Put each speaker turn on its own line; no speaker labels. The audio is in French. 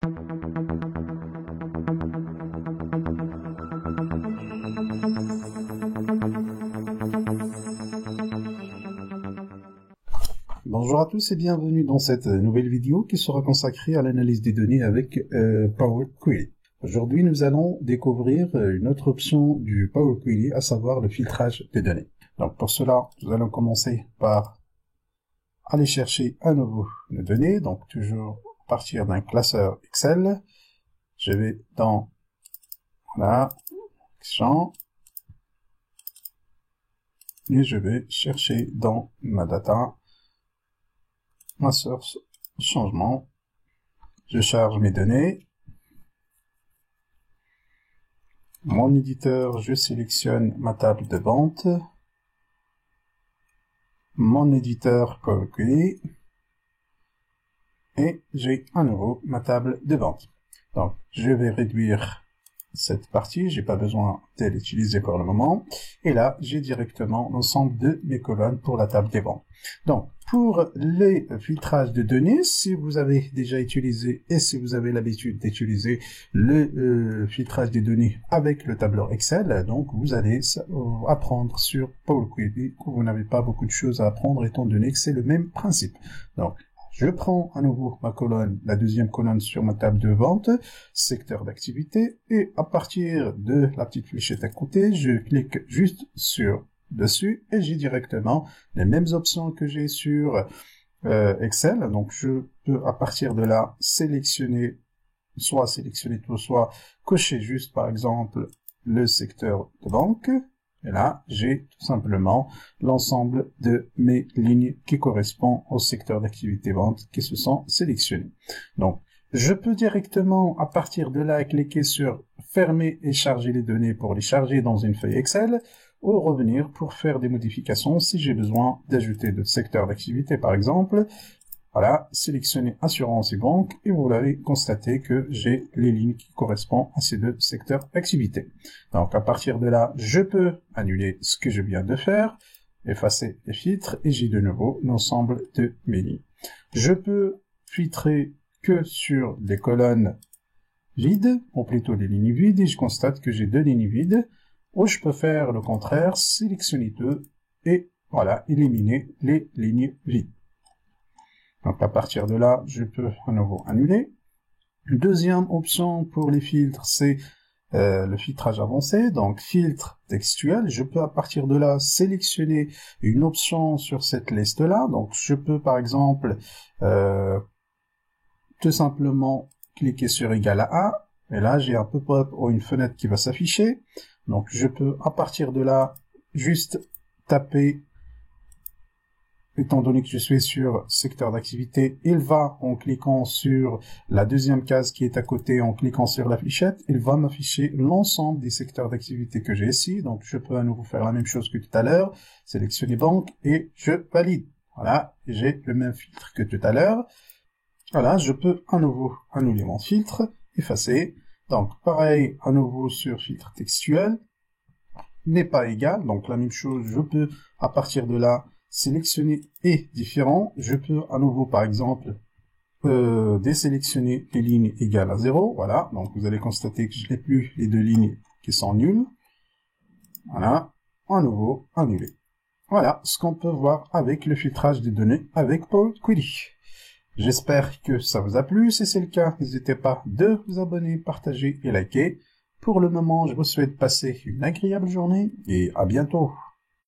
Bonjour à tous et bienvenue dans cette nouvelle vidéo qui sera consacrée à l'analyse des données avec Power Query. Aujourd'hui, nous allons découvrir une autre option du Power Query, à savoir le filtrage des données. Donc pour cela, nous allons commencer par aller chercher à nouveau nos données, donc toujours à partir d'un classeur Excel. Je vais dans, voilà, champ, et je vais chercher dans ma data, ma source, changement, je charge mes données, mon éditeur, je sélectionne ma table de vente, mon éditeur Power Query, et j'ai à nouveau ma table de vente. Donc, je vais réduire cette partie, j'ai pas besoin de l'utiliser pour le moment, et là, j'ai directement l'ensemble de mes colonnes pour la table des ventes. Donc, pour les filtrages de données, si vous avez déjà utilisé et si vous avez l'habitude d'utiliser le filtrage des données avec le tableur Excel, donc vous allez apprendre sur Power Query, que vous n'avez pas beaucoup de choses à apprendre étant donné que c'est le même principe. Donc, je prends à nouveau ma colonne, la deuxième colonne sur ma table de vente, secteur d'activité, et à partir de la petite fléchette à côté, je clique juste sur dessus et j'ai directement les mêmes options que j'ai sur Excel. Donc je peux à partir de là sélectionner tout, soit cocher juste par exemple le secteur de banque. Et là, j'ai tout simplement l'ensemble de mes lignes qui correspondent au secteur d'activité vente qui se sont sélectionnées. Donc, je peux directement, à partir de là, cliquer sur fermer et charger les données pour les charger dans une feuille Excel, ou revenir pour faire des modifications si j'ai besoin d'ajouter de secteur d'activité, par exemple. Voilà, sélectionnez assurance et banque, et vous l'avez constaté que j'ai les lignes qui correspondent à ces deux secteurs d'activité. Donc, à partir de là, je peux annuler ce que je viens de faire, effacer les filtres, et j'ai de nouveau l'ensemble de mes lignes. Je peux filtrer que sur des colonnes vides, ou plutôt des lignes vides, et je constate que j'ai deux lignes vides, ou je peux faire le contraire, sélectionner deux, et voilà, éliminer les lignes vides. Donc à partir de là, je peux à nouveau annuler. Deuxième option pour les filtres, c'est le filtrage avancé, donc filtre textuel. Je peux à partir de là sélectionner une option sur cette liste-là. Donc je peux par exemple tout simplement cliquer sur égal à 1. Et là, j'ai un pop-up ou une fenêtre qui va s'afficher. Donc je peux à partir de là juste taper. Étant donné que je suis sur secteur d'activité, il va, en cliquant sur la deuxième case qui est à côté, en cliquant sur la fléchette, il va m'afficher l'ensemble des secteurs d'activité que j'ai ici. Donc, je peux à nouveau faire la même chose que tout à l'heure, sélectionner banque et je valide. Voilà, j'ai le même filtre que tout à l'heure. Voilà, je peux à nouveau annuler mon filtre, effacer. Donc, pareil, à nouveau sur filtre textuel, n'est pas égal. Donc, la même chose, je peux à partir de là, sélectionner et différent. Je peux à nouveau, par exemple, désélectionner les lignes égales à 0. Voilà, donc vous allez constater que je n'ai plus les deux lignes qui sont nulles. Voilà, à nouveau, annuler. Voilà ce qu'on peut voir avec le filtrage des données avec Power Query. J'espère que ça vous a plu. Si c'est le cas, n'hésitez pas de vous abonner, partager et liker. Pour le moment, je vous souhaite passer une agréable journée et à bientôt.